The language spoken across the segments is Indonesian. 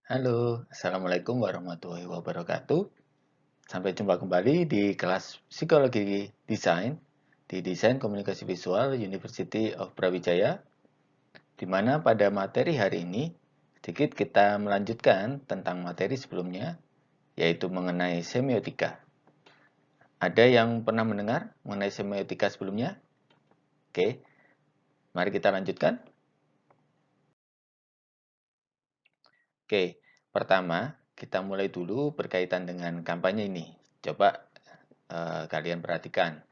Halo, Assalamualaikum warahmatullahi wabarakatuh. Sampai jumpa kembali di kelas Psikologi Desain di Desain Komunikasi Visual University of Brawijaya, di mana pada materi hari ini sedikit kita melanjutkan tentang materi sebelumnya, yaitu mengenai semiotika. Ada yang pernah mendengar mengenai semiotika sebelumnya? Oke, mari kita lanjutkan. Oke, pertama kita mulai dulu berkaitan dengan kampanye ini. Coba kalian perhatikan.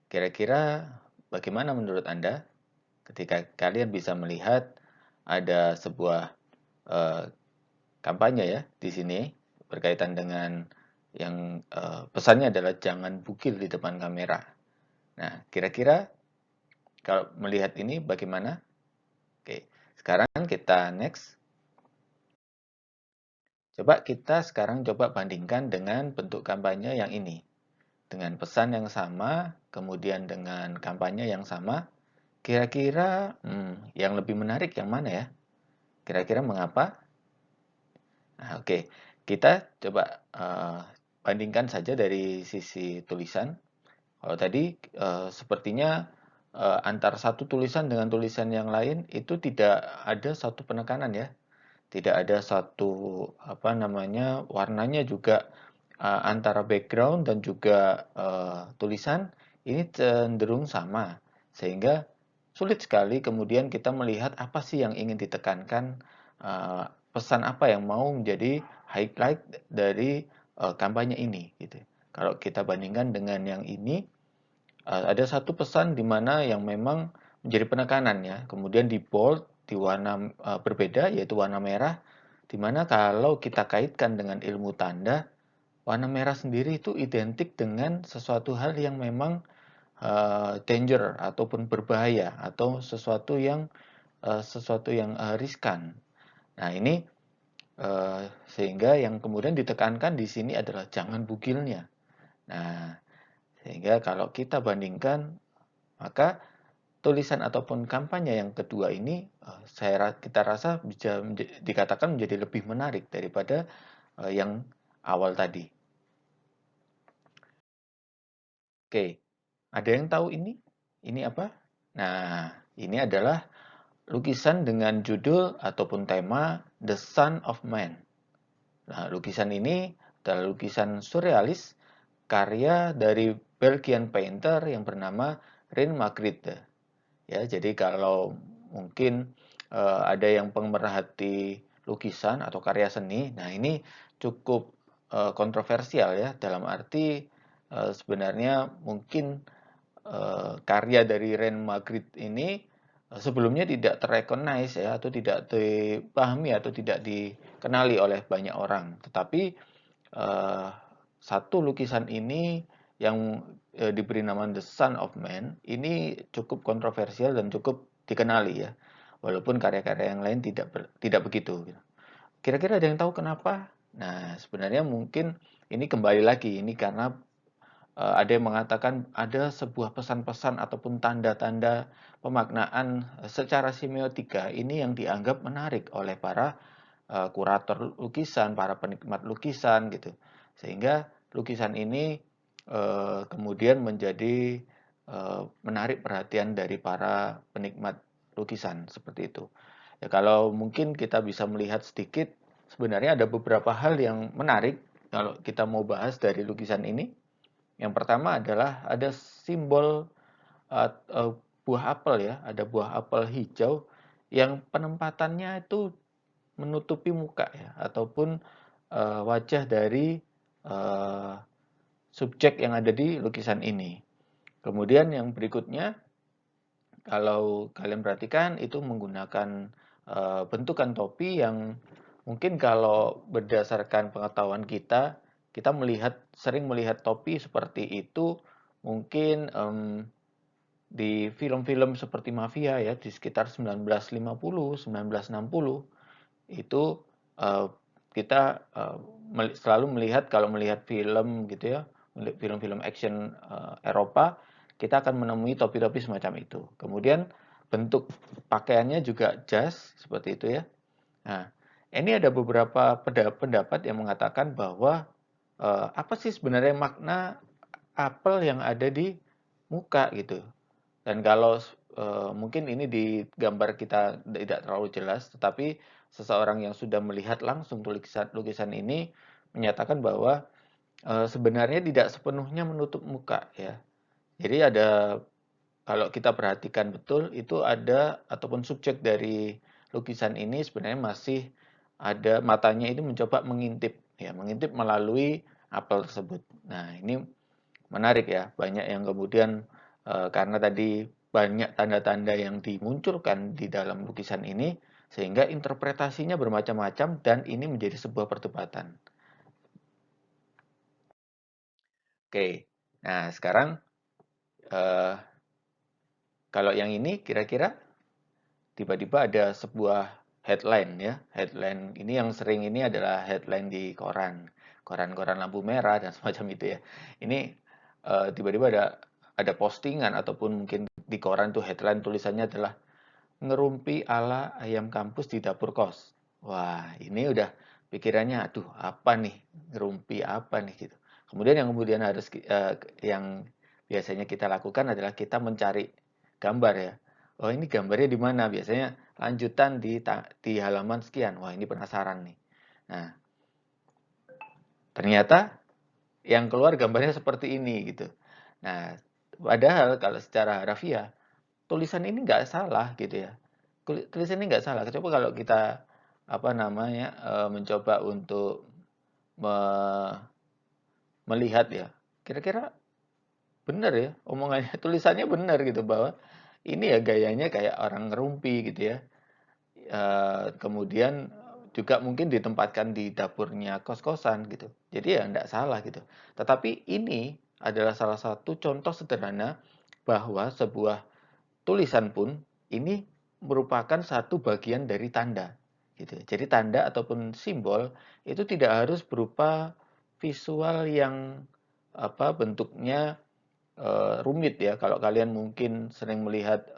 Kira-kira bagaimana menurut Anda ketika kalian bisa melihat ada sebuah eh, kampanye ya di sini berkaitan dengan yang pesannya adalah jangan bugil di depan kamera. Nah, kira-kira kalau melihat ini bagaimana? Oke, sekarang kita next. Coba kita sekarang coba bandingkan dengan bentuk kampanye yang ini. Dengan pesan yang sama, kemudian dengan kampanye yang sama, kira-kira yang lebih menarik yang mana ya? Kira-kira mengapa? Nah, oke, kita coba bandingkan saja dari sisi tulisan. Kalau tadi sepertinya antara satu tulisan dengan tulisan yang lain itu tidak ada satu penekanan ya. Tidak ada satu apa namanya warnanya juga antara background dan juga tulisan ini cenderung sama sehingga sulit sekali kemudian kita melihat apa sih yang ingin ditekankan, pesan apa yang mau menjadi highlight dari kampanye ini gitu. Kalau kita bandingkan dengan yang ini, ada satu pesan di mana yang memang menjadi penekanan ya, kemudian di bold di warna berbeda yaitu warna merah, di mana kalau kita kaitkan dengan ilmu tanda, warna merah sendiri itu identik dengan sesuatu hal yang memang danger ataupun berbahaya atau sesuatu yang riskan. Nah, ini sehingga yang kemudian ditekankan di sini adalah jangan bugilnya. Nah, sehingga kalau kita bandingkan, maka tulisan ataupun kampanye yang kedua ini kita rasa bisa dikatakan menjadi lebih menarik daripada yang awal tadi. Oke, ada yang tahu ini? Ini apa? Nah, ini adalah lukisan dengan judul ataupun tema The Son of Man. Nah, lukisan ini adalah lukisan surrealis karya dari Belgian painter yang bernama Rene Magritte. Ya, jadi kalau mungkin ada yang pemerhati lukisan atau karya seni, nah ini cukup kontroversial ya, dalam arti sebenarnya mungkin karya dari Rene Magritte ini sebelumnya tidak terrecognize ya, atau tidak dipahami atau tidak dikenali oleh banyak orang. Tetapi eh, satu lukisan ini yang diberi nama The Son of Man ini cukup kontroversial dan cukup dikenali ya. Walaupun karya-karya yang lain tidak begitu. Kira-kira ada yang tahu kenapa? Nah, sebenarnya mungkin ini kembali lagi ini karena ada yang mengatakan ada sebuah pesan-pesan ataupun tanda-tanda pemaknaan secara semiotika ini yang dianggap menarik oleh para kurator lukisan, para penikmat lukisan gitu. Sehingga lukisan ini kemudian menjadi menarik perhatian dari para penikmat lukisan seperti itu. Ya, kalau mungkin kita bisa melihat sedikit, sebenarnya ada beberapa hal yang menarik kalau kita mau bahas dari lukisan ini. Yang pertama adalah ada simbol buah apel ya, ada buah apel hijau yang penempatannya itu menutupi muka ya, ataupun wajah dari uh, subjek yang ada di lukisan ini. Kemudian yang berikutnya, kalau kalian perhatikan itu menggunakan bentukan topi yang mungkin kalau berdasarkan pengetahuan kita, kita sering melihat topi seperti itu mungkin di film-film seperti mafia ya di sekitar 1950, 1960 itu uh, kita selalu melihat kalau melihat film gitu ya, film-film action Eropa, kita akan menemui topi-topi semacam itu. Kemudian bentuk pakaiannya juga jas seperti itu ya. Nah, Ini ada beberapa pendapat yang mengatakan bahwa apa sih sebenarnya makna apel yang ada di muka gitu. Dan kalau mungkin ini di gambar kita tidak terlalu jelas, tetapi seseorang yang sudah melihat langsung lukisan ini menyatakan bahwa sebenarnya tidak sepenuhnya menutup muka ya. Jadi ada, kalau kita perhatikan betul itu ada ataupun subjek dari lukisan ini sebenarnya masih ada matanya itu mencoba mengintip ya, mengintip melalui apel tersebut. Nah, ini menarik ya, banyak yang kemudian karena tadi banyak tanda-tanda yang dimunculkan di dalam lukisan ini sehingga interpretasinya bermacam-macam dan ini menjadi sebuah perdebatan. Oke. Nah, sekarang eh, kalau yang ini kira-kira tiba-tiba ada sebuah headline ya. Headline ini yang sering ini adalah headline di koran. Koran-koran lampu merah dan semacam itu ya. Ini tiba-tiba ada postingan ataupun mungkin di koran tuh headline tulisannya adalah ngerumpi ala ayam kampus di dapur kos. Wah, ini udah pikirannya aduh apa nih? Ngerumpi apa nih gitu. Kemudian yang biasanya kita lakukan adalah kita mencari gambar ya. Oh, ini gambarnya di mana? Biasanya lanjutan di halaman sekian. Wah, ini penasaran nih. Nah, ternyata yang keluar gambarnya seperti ini gitu. Nah, padahal kalau secara harafiah tulisan ini nggak salah gitu ya. Tulisan ini nggak salah. Coba kalau kita apa namanya mencoba untuk me- melihat ya, kira-kira benar ya omongannya, tulisannya benar gitu bahwa ini ya gayanya kayak orang ngerumpi gitu ya. Kemudian juga mungkin ditempatkan di dapurnya kos-kosan gitu. Jadi ya enggak salah gitu. Tetapi ini adalah salah satu contoh sederhana bahwa sebuah tulisan pun ini merupakan satu bagian dari tanda gitu. Jadi tanda ataupun simbol itu tidak harus berupa visual yang apa bentuknya rumit ya. Kalau kalian mungkin sering melihat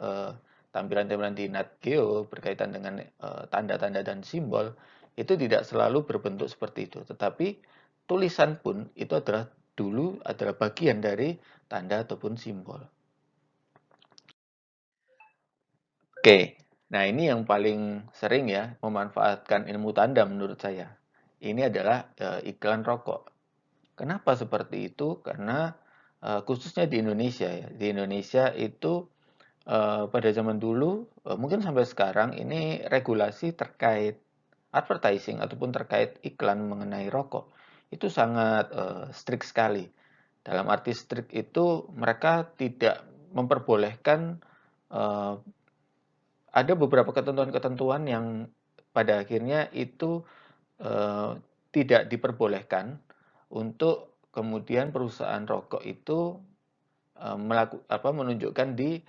tampilan-tampilan di Nat Geo berkaitan dengan tanda-tanda dan simbol, itu tidak selalu berbentuk seperti itu. Tetapi tulisan pun itu adalah dulu adalah bagian dari tanda ataupun simbol. Oke, nah ini yang paling sering ya memanfaatkan ilmu tanda menurut saya. Ini adalah iklan rokok. Kenapa seperti itu? Karena khususnya di Indonesia ya. Di Indonesia itu pada zaman dulu, mungkin sampai sekarang ini regulasi terkait advertising ataupun terkait iklan mengenai rokok itu sangat strict sekali. Dalam arti strict itu mereka tidak memperbolehkan eh, ada beberapa ketentuan-ketentuan yang pada akhirnya itu eh, tidak diperbolehkan untuk kemudian perusahaan rokok itu menunjukkan di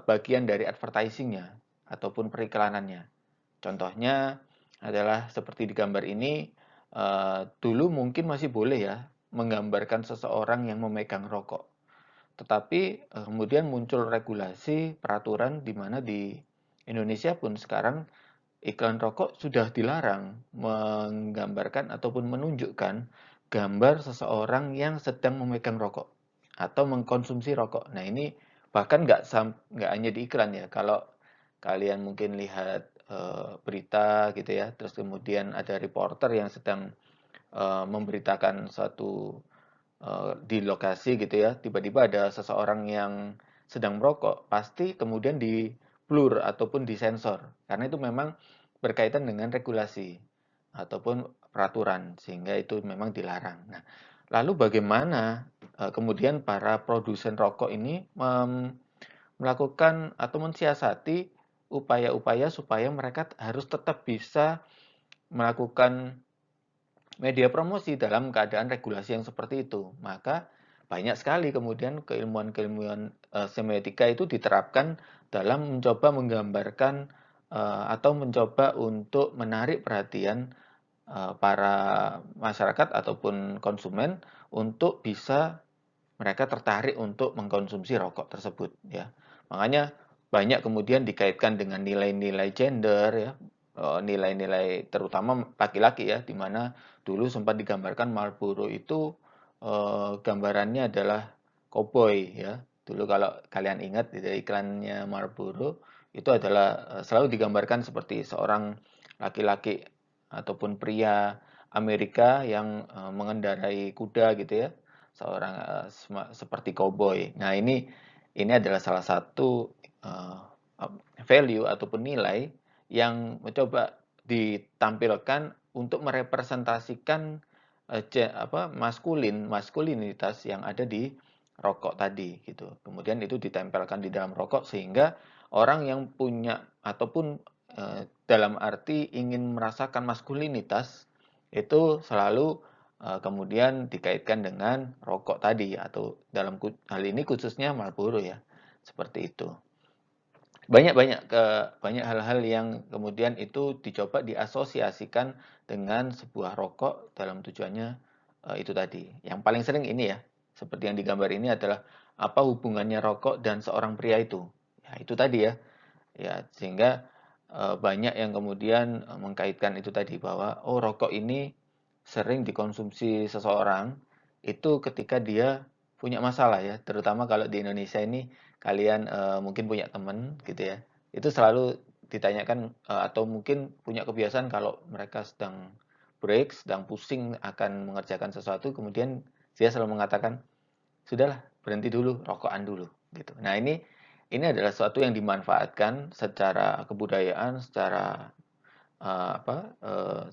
bagian dari advertisingnya ataupun periklanannya. Contohnya adalah seperti di gambar ini, dulu mungkin masih boleh ya menggambarkan seseorang yang memegang rokok. Tetapi kemudian muncul regulasi peraturan di mana di Indonesia pun sekarang iklan rokok sudah dilarang menggambarkan ataupun menunjukkan gambar seseorang yang sedang memegang rokok atau mengkonsumsi rokok. Nah ini bahkan nggak hanya di iklan ya. Kalau kalian mungkin lihat berita gitu ya, terus kemudian ada reporter yang sedang memberitakan suatu di lokasi gitu ya, tiba-tiba ada seseorang yang sedang merokok, pasti kemudian di blur ataupun disensor, karena itu memang berkaitan dengan regulasi ataupun peraturan, sehingga itu memang dilarang. Nah, lalu bagaimana kemudian para produsen rokok ini melakukan atau mensiasati upaya-upaya supaya mereka harus tetap bisa melakukan media promosi dalam keadaan regulasi yang seperti itu. Maka banyak sekali kemudian keilmuan-keilmuan semiotika itu diterapkan dalam mencoba menggambarkan atau mencoba untuk menarik perhatian para masyarakat ataupun konsumen untuk bisa mereka tertarik untuk mengkonsumsi rokok tersebut ya. Makanya banyak kemudian dikaitkan dengan nilai-nilai gender ya, nilai-nilai terutama laki-laki ya, di mana dulu sempat digambarkan Marlboro itu gambarannya adalah koboi ya. Dulu kalau kalian ingat dari iklannya Marlboro itu adalah selalu digambarkan seperti seorang laki-laki ataupun pria Amerika yang mengendarai kuda gitu ya, seorang seperti koboi. Nah, ini adalah salah satu uh, value ataupun nilai yang mencoba ditampilkan untuk merepresentasikan maskulinitas yang ada di rokok tadi gitu. Kemudian itu ditempelkan di dalam rokok sehingga orang yang punya ataupun dalam arti ingin merasakan maskulinitas itu selalu kemudian dikaitkan dengan rokok tadi atau dalam hal ini khususnya Marlboro ya. Seperti itu. Banyak hal-hal yang kemudian itu dicoba diasosiasikan dengan sebuah rokok dalam tujuannya itu tadi. Yang paling sering ini ya, seperti yang digambar ini adalah apa hubungannya rokok dan seorang pria itu. Ya, itu tadi ya. Ya, sehingga banyak yang kemudian mengkaitkan itu tadi bahwa oh rokok ini sering dikonsumsi seseorang itu ketika dia punya masalah ya, terutama kalau di Indonesia ini kalian mungkin punya teman gitu ya, itu selalu ditanyakan atau mungkin punya kebiasaan kalau mereka sedang break, sedang pusing akan mengerjakan sesuatu, kemudian dia selalu mengatakan, sudahlah berhenti dulu, rokokan dulu gitu. Nah ini adalah sesuatu yang dimanfaatkan secara kebudayaan, secara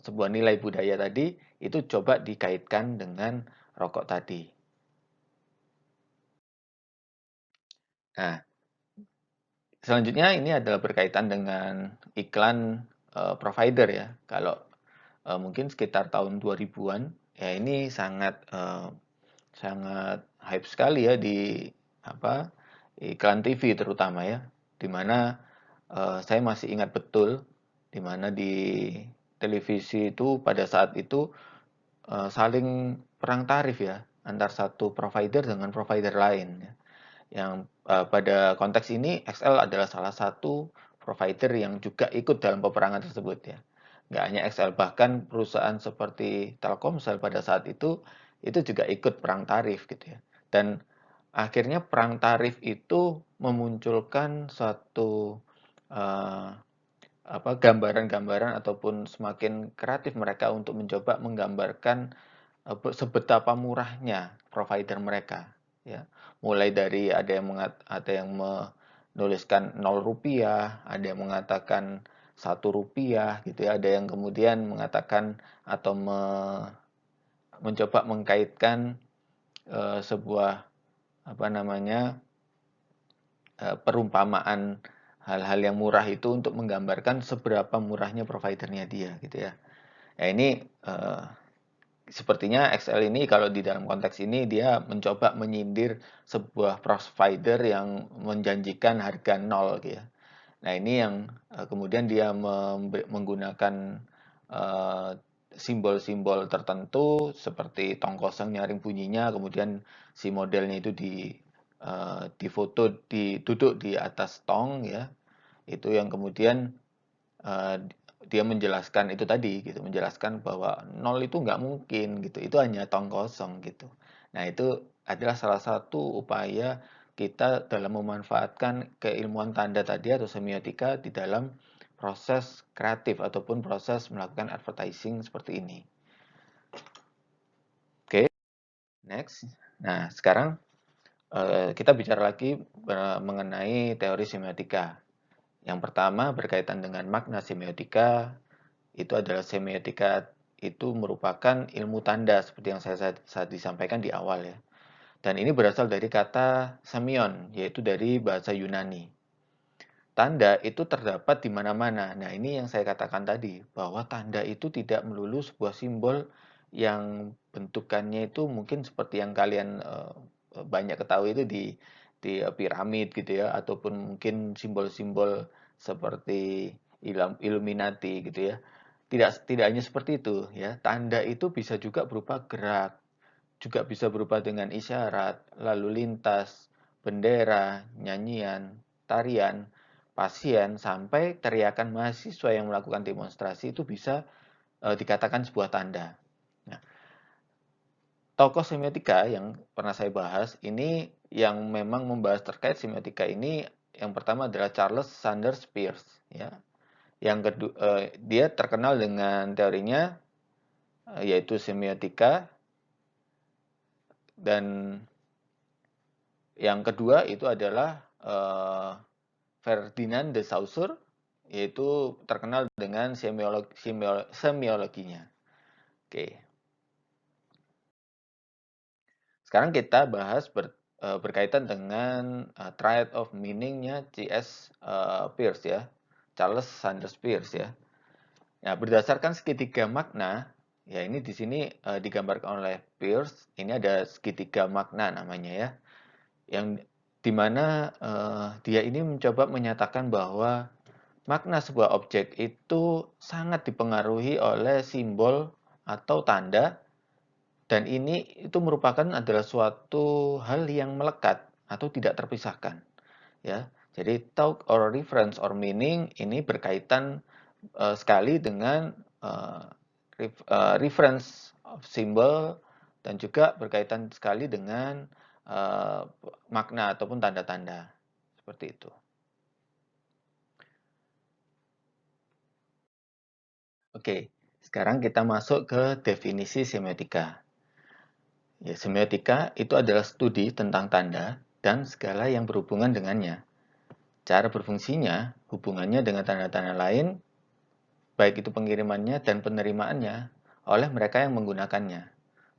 sebuah nilai budaya tadi itu coba dikaitkan dengan rokok tadi. Nah, selanjutnya ini adalah berkaitan dengan iklan provider ya. Kalau mungkin sekitar tahun 2000-an ya ini sangat hype sekali ya di iklan TV terutama ya. Di mana saya masih ingat betul di mana di televisi itu pada saat itu saling perang tarif ya antar satu provider dengan provider lain ya. Yang pada konteks ini XL adalah salah satu provider yang juga ikut dalam peperangan tersebut ya. Nggak hanya XL, bahkan perusahaan seperti Telkomsel pada saat itu juga ikut perang tarif gitu ya. Dan akhirnya perang tarif itu memunculkan satu eh, gambaran-gambaran ataupun semakin kreatif mereka untuk mencoba menggambarkan sebetapa murahnya provider mereka ya, mulai dari ada yang menuliskan 0 rupiah, ada yang mengatakan 1 rupiah gitu ya, ada yang kemudian mengatakan atau mencoba mengkaitkan sebuah perumpamaan hal-hal yang murah itu untuk menggambarkan seberapa murahnya providernya dia gitu ya. Ya ini sepertinya XL ini kalau di dalam konteks ini dia mencoba menyindir sebuah provider yang menjanjikan harga nol gitu ya. Nah ini yang kemudian dia menggunakan eh, simbol-simbol tertentu seperti tong kosong nyaring bunyinya, kemudian si modelnya itu difoto duduk di atas tong ya, itu yang kemudian eh, dia menjelaskan itu tadi gitu, menjelaskan bahwa nol itu nggak mungkin gitu, itu hanya tong kosong gitu. Nah itu adalah salah satu upaya kita dalam memanfaatkan keilmuan tanda tadi atau semiotika di dalam proses kreatif ataupun proses melakukan advertising seperti ini. Oke, next. Nah sekarang kita bicara lagi mengenai teori semiotika. Yang pertama berkaitan dengan makna semiotika, itu adalah semiotika itu merupakan ilmu tanda seperti yang saya disampaikan di awal ya. Dan ini berasal dari kata semion, yaitu dari bahasa Yunani. Tanda itu terdapat di mana-mana. Nah, ini yang saya katakan tadi, bahwa tanda itu tidak melulu sebuah simbol yang bentukannya itu mungkin seperti yang kalian banyak ketahui itu di piramid gitu ya, ataupun mungkin simbol-simbol seperti Illuminati gitu ya. Tidak hanya seperti itu ya. Tanda itu bisa juga berupa gerak, juga bisa berupa dengan isyarat, lalu lintas, bendera, nyanyian, tarian, pasien sampai teriakan mahasiswa yang melakukan demonstrasi itu bisa dikatakan sebuah tanda. Nah, tokoh semiotika yang pernah saya bahas ini yang memang membahas terkait semiotika ini yang pertama adalah Charles Sanders Peirce, ya. Yang kedua, dia terkenal dengan teorinya yaitu semiotika, dan yang kedua itu adalah Ferdinand de Saussure, yaitu terkenal dengan semiologinya. Oke. Sekarang kita bahas berkaitan dengan Triad of Meaning-nya C.S. Peirce, ya. Charles Sanders Peirce, ya. Nah, berdasarkan segitiga makna, ya ini di sini digambarkan oleh Peirce, ini ada segitiga makna namanya, ya. Yang dimana dia ini mencoba menyatakan bahwa makna sebuah objek itu sangat dipengaruhi oleh simbol atau tanda, dan ini itu merupakan adalah suatu hal yang melekat atau tidak terpisahkan, ya. Jadi talk or reference or meaning ini berkaitan sekali dengan reference of symbol, dan juga berkaitan sekali dengan makna ataupun tanda-tanda seperti itu. Oke, sekarang kita masuk ke definisi semiotika. Ya, semiotika itu adalah studi tentang tanda dan segala yang berhubungan dengannya. Cara berfungsinya, hubungannya dengan tanda-tanda lain, baik itu pengirimannya dan penerimaannya oleh mereka yang menggunakannya.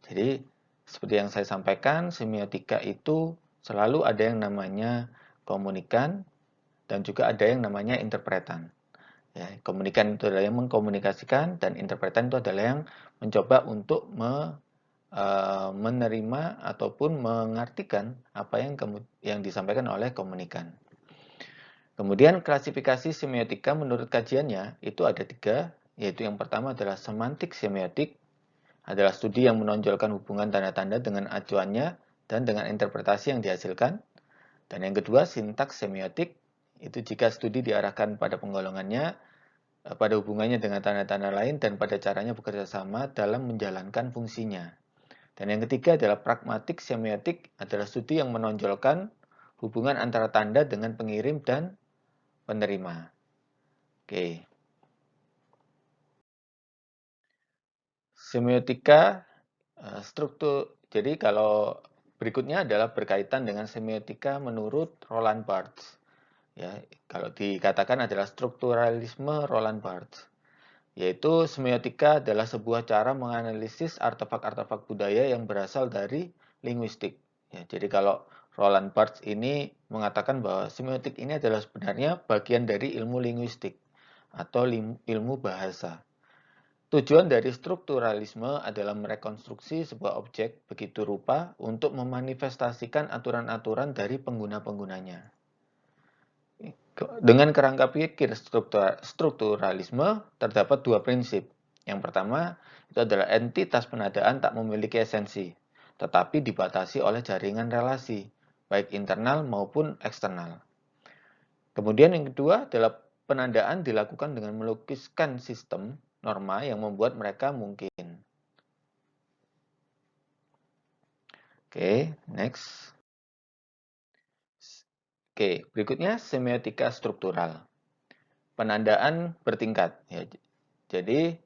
Jadi, seperti yang saya sampaikan, semiotika itu selalu ada yang namanya komunikan dan juga ada yang namanya interpretan. Ya, komunikan itu adalah yang mengkomunikasikan, dan interpretan itu adalah yang mencoba untuk menerima ataupun mengartikan apa yang disampaikan oleh komunikan. Kemudian klasifikasi semiotika menurut kajiannya itu ada 3, yaitu yang pertama adalah semantik semiotik, adalah studi yang menonjolkan hubungan tanda-tanda dengan acuannya dan dengan interpretasi yang dihasilkan. Dan yang kedua, sintaks semiotik, itu jika studi diarahkan pada penggolongannya, pada hubungannya dengan tanda-tanda lain, dan pada caranya bekerja sama dalam menjalankan fungsinya. Dan yang ketiga adalah pragmatik semiotik, adalah studi yang menonjolkan hubungan antara tanda dengan pengirim dan penerima. Oke. Semiotika struktur. Jadi kalau berikutnya adalah berkaitan dengan semiotika menurut Roland Barthes. Ya, kalau dikatakan adalah strukturalisme Roland Barthes, yaitu semiotika adalah sebuah cara menganalisis artefak-artefak budaya yang berasal dari linguistik. Ya, jadi kalau Roland Barthes ini mengatakan bahwa semiotik ini adalah sebenarnya bagian dari ilmu linguistik atau ilmu bahasa. Tujuan dari strukturalisme adalah merekonstruksi sebuah objek begitu rupa untuk memanifestasikan aturan-aturan dari pengguna-penggunanya. Dengan kerangka pikir strukturalisme terdapat 2 prinsip. Yang pertama, itu adalah entitas penadaan tak memiliki esensi, tetapi dibatasi oleh jaringan relasi, baik internal maupun eksternal. Kemudian yang kedua adalah penandaan dilakukan dengan melukiskan sistem norma yang membuat mereka mungkin. Oke, next. Oke, berikutnya semiotika struktural. Penandaan bertingkat. Ya, jadi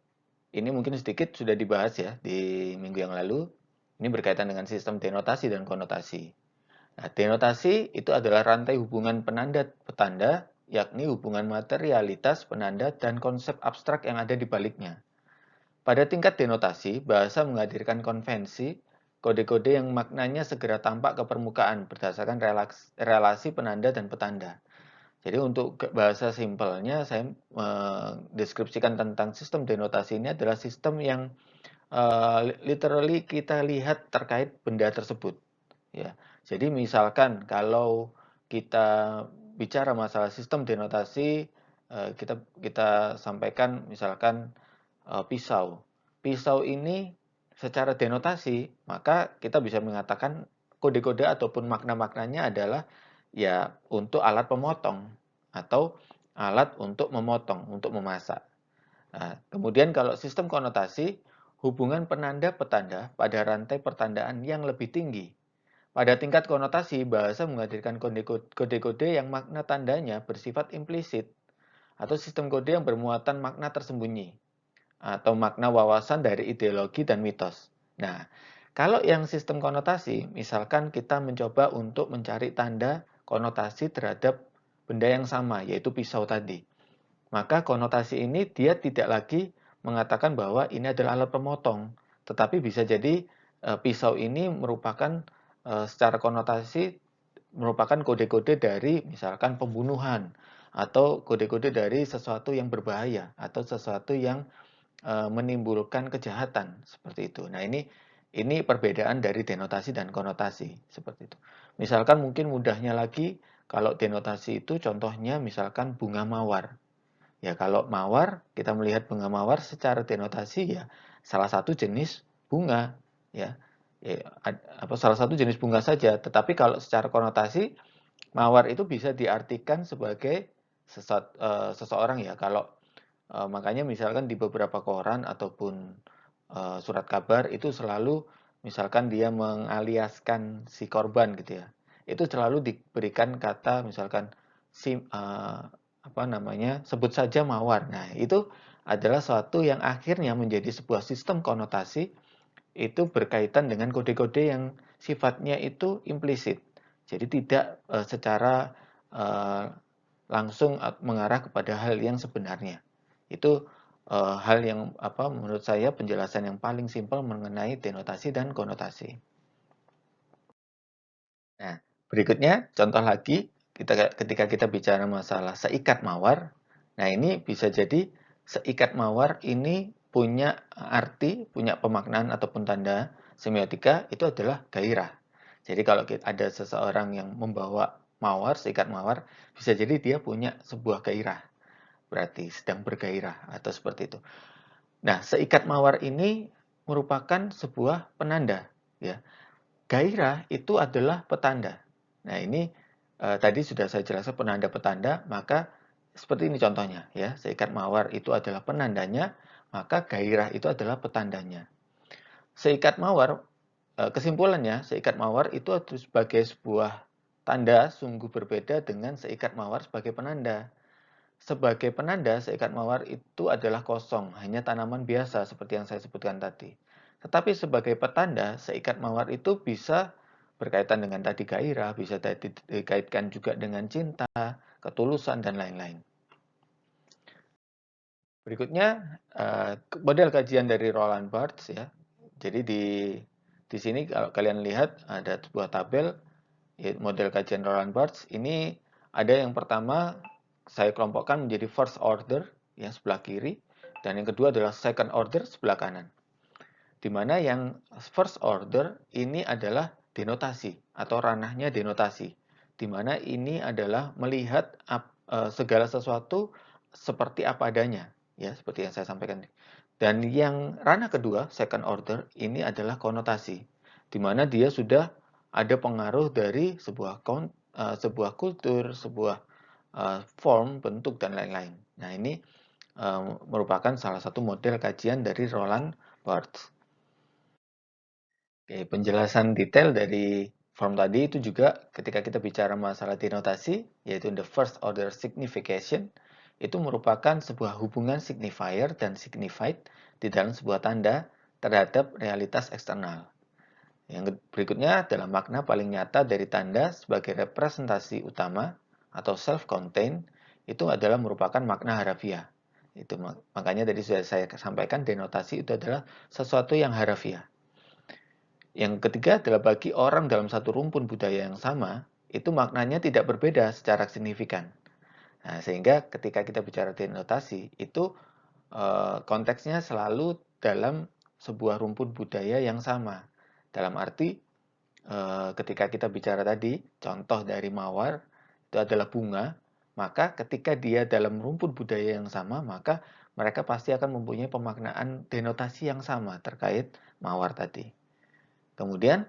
ini mungkin sedikit sudah dibahas ya di minggu yang lalu. Ini berkaitan dengan sistem denotasi dan konotasi. Nah, denotasi itu adalah rantai hubungan penanda petanda, yakni hubungan materialitas penanda dan konsep abstrak yang ada di baliknya. Pada tingkat denotasi, bahasa menghadirkan konvensi, kode-kode yang maknanya segera tampak ke permukaan berdasarkan relasi penanda dan petanda. Jadi untuk bahasa simpelnya, saya mendeskripsikan tentang sistem denotasi ini adalah sistem yang literally kita lihat terkait benda tersebut. Ya, jadi misalkan kalau kita bicara masalah sistem denotasi, kita sampaikan misalkan pisau. Pisau ini secara denotasi, maka kita bisa mengatakan kode-kode ataupun makna-maknanya adalah ya untuk alat pemotong. atau alat untuk memotong, untuk memasak. Nah, kemudian kalau sistem konotasi, hubungan penanda-petanda pada rantai pertandaan yang lebih tinggi. Pada tingkat konotasi, bahasa menghadirkan kode-kode yang makna tandanya bersifat implisit, atau sistem kode yang bermuatan makna tersembunyi, atau makna wawasan dari ideologi dan mitos. Nah, kalau yang sistem konotasi, misalkan kita mencoba untuk mencari tanda konotasi terhadap benda yang sama, yaitu pisau tadi. Maka konotasi ini dia tidak lagi mengatakan bahwa ini adalah alat pemotong, tetapi bisa jadi pisau ini merupakan secara konotasi merupakan kode-kode dari misalkan pembunuhan atau kode-kode dari sesuatu yang berbahaya atau sesuatu yang menimbulkan kejahatan seperti itu. Nah, ini perbedaan dari denotasi dan konotasi seperti itu. Misalkan mungkin mudahnya lagi kalau denotasi itu contohnya misalkan bunga mawar. Ya, kalau mawar, kita melihat bunga mawar secara denotasi ya salah satu jenis bunga, ya. Salah satu jenis bunga saja, tetapi kalau secara konotasi mawar itu bisa diartikan sebagai seseorang ya. Kalau makanya misalkan di beberapa koran ataupun surat kabar itu selalu misalkan dia mengaliaskan si korban gitu ya. Itu selalu diberikan kata misalkan si sebut saja mawar. Nah, itu adalah suatu yang akhirnya menjadi sebuah sistem konotasi itu berkaitan dengan kode-kode yang sifatnya itu implisit. Jadi tidak secara uh, langsung mengarah kepada hal yang sebenarnya. Itu hal yang menurut saya penjelasan yang paling simpel mengenai denotasi dan konotasi. Nah, berikutnya contoh lagi ketika kita bicara masalah seikat mawar. Nah, ini bisa jadi seikat mawar ini punya arti, punya pemaknaan ataupun tanda semiotika itu adalah gairah. Jadi kalau ada seseorang yang membawa mawar, seikat mawar, bisa jadi dia punya sebuah gairah. Berarti sedang bergairah atau seperti itu. Nah, seikat mawar ini merupakan sebuah penanda, ya. Gairah itu adalah petanda. Nah, ini tadi sudah saya jelaskan penanda petanda, maka seperti ini contohnya, ya. Seikat mawar itu adalah penandanya, maka gairah itu adalah petandanya. Seikat mawar, kesimpulannya, seikat mawar itu sebagai sebuah tanda sungguh berbeda dengan seikat mawar sebagai penanda. Sebagai penanda, seikat mawar itu adalah kosong, hanya tanaman biasa seperti yang saya sebutkan tadi. Tetapi sebagai petanda, seikat mawar itu bisa berkaitan dengan tadi gairah, bisa dikaitkan juga dengan cinta, ketulusan, dan lain-lain. Berikutnya, model kajian dari Roland Barthes ya. Jadi di sini kalau kalian lihat ada sebuah tabel model kajian Roland Barthes. Ini ada yang pertama saya kelompokkan menjadi first order yang sebelah kiri dan yang kedua adalah second order sebelah kanan. Di mana yang first order ini adalah denotasi atau ranahnya denotasi. Di mana ini adalah melihat segala sesuatu seperti apa adanya, ya seperti yang saya sampaikan. Dan yang ranah kedua, second order, ini adalah konotasi, di mana dia sudah ada pengaruh dari sebuah kultur, sebuah form, bentuk, dan lain-lain. Nah, ini merupakan salah satu model kajian dari Roland Barthes. Oke, penjelasan detail dari form tadi itu juga ketika kita bicara masalah denotasi, yaitu the first order signification, itu merupakan sebuah hubungan signifier dan signified di dalam sebuah tanda terhadap realitas eksternal. Yang berikutnya adalah makna paling nyata dari tanda sebagai representasi utama atau self-contained itu adalah merupakan makna harafiah. Itu makanya tadi sudah saya sampaikan denotasi itu adalah sesuatu yang harafiah. Yang ketiga adalah bagi orang dalam satu rumpun budaya yang sama, itu maknanya tidak berbeda secara signifikan. Nah, sehingga ketika kita bicara denotasi, itu konteksnya selalu dalam sebuah rumpun budaya yang sama. Dalam arti, ketika kita bicara tadi, contoh dari mawar, itu adalah bunga, maka ketika dia dalam rumpun budaya yang sama, maka mereka pasti akan mempunyai pemaknaan denotasi yang sama terkait mawar tadi. Kemudian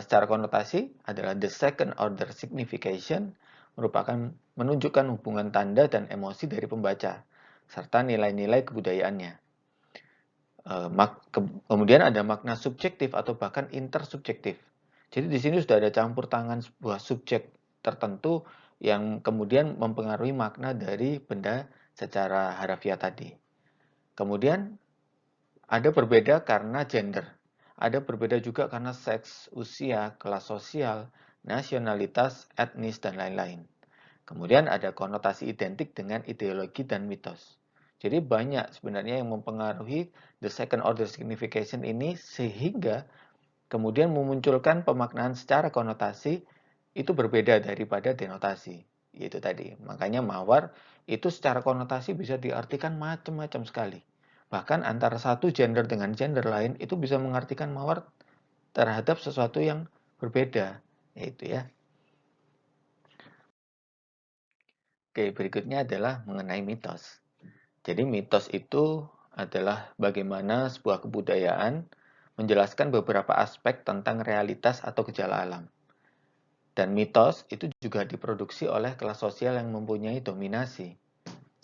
secara konotasi adalah the second order signification merupakan menunjukkan hubungan tanda dan emosi dari pembaca, serta nilai-nilai kebudayaannya. Kemudian ada makna subjektif atau bahkan intersubjektif. Jadi di sini sudah ada campur tangan sebuah subjek tertentu yang kemudian mempengaruhi makna dari benda secara harafiah tadi. Kemudian ada berbeda karena gender. Ada berbeda juga karena seks, usia, kelas sosial, nasionalitas, etnis, dan lain-lain. Kemudian ada konotasi identik dengan ideologi dan mitos. Jadi banyak sebenarnya yang mempengaruhi the second order signification ini sehingga kemudian memunculkan pemaknaan secara konotasi itu berbeda daripada denotasi. Itu tadi. Makanya mawar itu secara konotasi bisa diartikan macam-macam sekali. Bahkan antara satu gender dengan gender lain itu bisa mengartikan mawar terhadap sesuatu yang berbeda. Itu ya. Oke, berikutnya adalah mengenai mitos. Jadi mitos itu adalah bagaimana sebuah kebudayaan menjelaskan beberapa aspek tentang realitas atau gejala alam. Dan mitos itu juga diproduksi oleh kelas sosial yang mempunyai dominasi.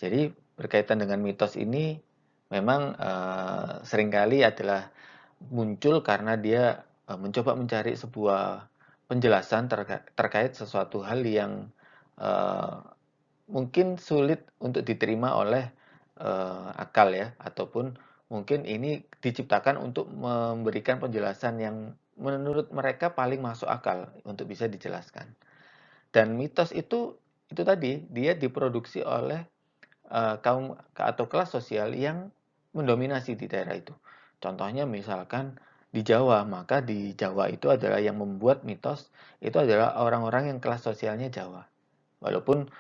Jadi berkaitan dengan mitos ini memang seringkali adalah muncul karena dia mencoba mencari sebuah penjelasan terkait sesuatu hal yang mungkin sulit untuk diterima oleh akal ya, ataupun mungkin ini diciptakan untuk memberikan penjelasan yang menurut mereka paling masuk akal untuk bisa dijelaskan. Dan mitos itu tadi dia diproduksi oleh kaum atau kelas sosial yang mendominasi di daerah itu. Contohnya misalkan di Jawa, maka di Jawa itu adalah yang membuat mitos itu adalah orang-orang yang kelas sosialnya Jawa. Walaupun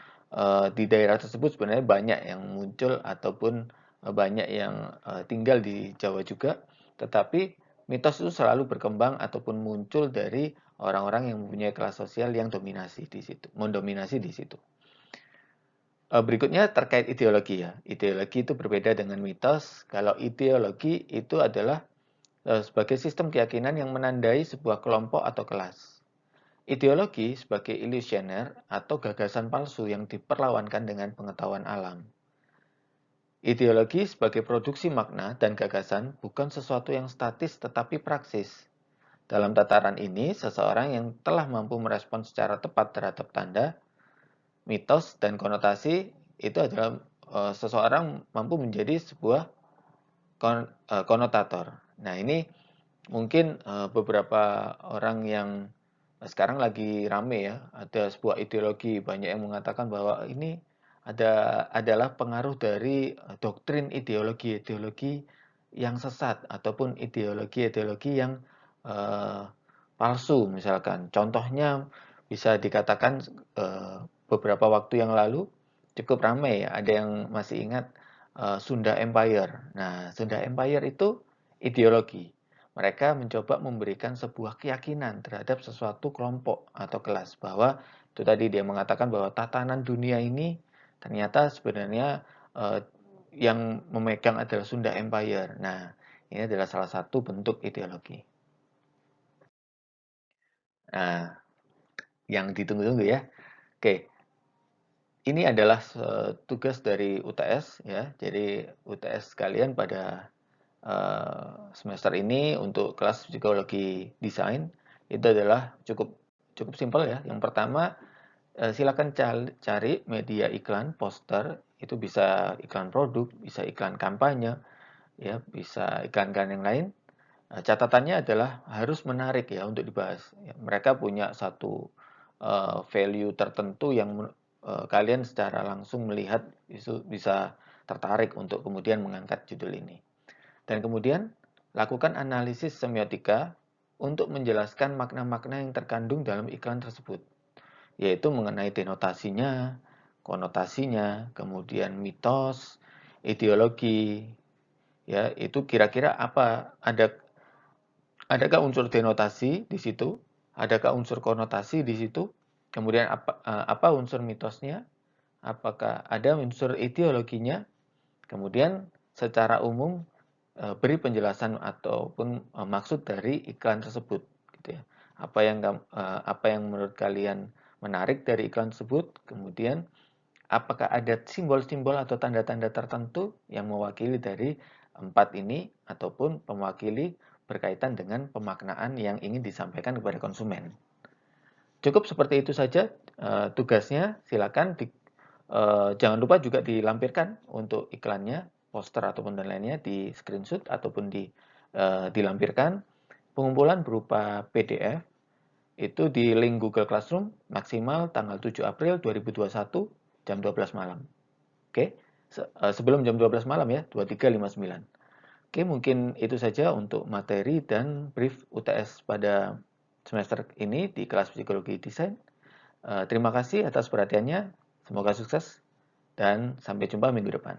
di daerah tersebut sebenarnya banyak yang muncul ataupun banyak yang tinggal di Jawa juga, tetapi mitos itu selalu berkembang ataupun muncul dari orang-orang yang mempunyai kelas sosial yang dominasi di situ, mendominasi di situ. Berikutnya terkait ideologi ya. Ideologi itu berbeda dengan mitos. Kalau ideologi itu adalah sebagai sistem keyakinan yang menandai sebuah kelompok atau kelas. Ideologi sebagai ilusioner atau gagasan palsu yang diperlawankan dengan pengetahuan alam. Ideologi sebagai produksi makna dan gagasan bukan sesuatu yang statis tetapi praksis. Dalam tataran ini, seseorang yang telah mampu merespon secara tepat terhadap tanda, mitos, dan konotasi itu adalah seseorang mampu menjadi sebuah konotator. Nah, ini mungkin beberapa orang yang sekarang lagi rame ya, ada sebuah ideologi, banyak yang mengatakan bahwa ini adalah pengaruh dari doktrin ideologi-ideologi yang sesat ataupun ideologi-ideologi yang palsu misalkan. Contohnya bisa dikatakan beberapa waktu yang lalu cukup ramai ya, ada yang masih ingat Sunda Empire. Nah, Sunda Empire itu ideologi. Mereka mencoba memberikan sebuah keyakinan terhadap sesuatu kelompok atau kelas bahwa itu tadi dia mengatakan bahwa tatanan dunia ini ternyata sebenarnya yang memegang adalah Sunda Empire. Nah, ini adalah salah satu bentuk ideologi. Nah, yang ditunggu-tunggu ya. Oke, ini adalah tugas dari UTS ya. Jadi UTS kalian pada semester ini untuk kelas psikologi desain itu adalah cukup cukup simpel ya. Yang pertama silakan cari media iklan, poster, itu bisa iklan produk, bisa iklan kampanye, ya, bisa iklan-iklan yang lain. Catatannya adalah harus menarik ya untuk dibahas. Ya, mereka punya satu value tertentu yang kalian secara langsung melihat itu bisa tertarik untuk kemudian mengangkat judul ini. Dan kemudian lakukan analisis semiotika untuk menjelaskan makna-makna yang terkandung dalam iklan tersebut, yaitu mengenai denotasinya, konotasinya, kemudian mitos, ideologi, ya itu kira-kira apa? Adakah unsur denotasi di situ? Adakah unsur konotasi di situ? Kemudian apa unsur mitosnya? Apakah ada unsur ideologinya? Kemudian secara umum beri penjelasan ataupun maksud dari iklan tersebut gitu ya. Apa yang menurut kalian menarik dari iklan tersebut, kemudian apakah ada simbol-simbol atau tanda-tanda tertentu yang mewakili dari 4 ini ataupun mewakili berkaitan dengan pemaknaan yang ingin disampaikan kepada konsumen. Cukup seperti itu saja tugasnya, silakan jangan lupa juga dilampirkan untuk iklannya, poster ataupun dan lainnya di screenshot ataupun dilampirkan. Pengumpulan berupa PDF itu di link Google Classroom maksimal tanggal 7 April 2021 jam 12 malam. Oke, sebelum jam 12 malam ya, 23.59. Oke, mungkin itu saja untuk materi dan brief UTS pada semester ini di kelas Psikologi Desain. Terima kasih atas perhatiannya, semoga sukses dan sampai jumpa minggu depan.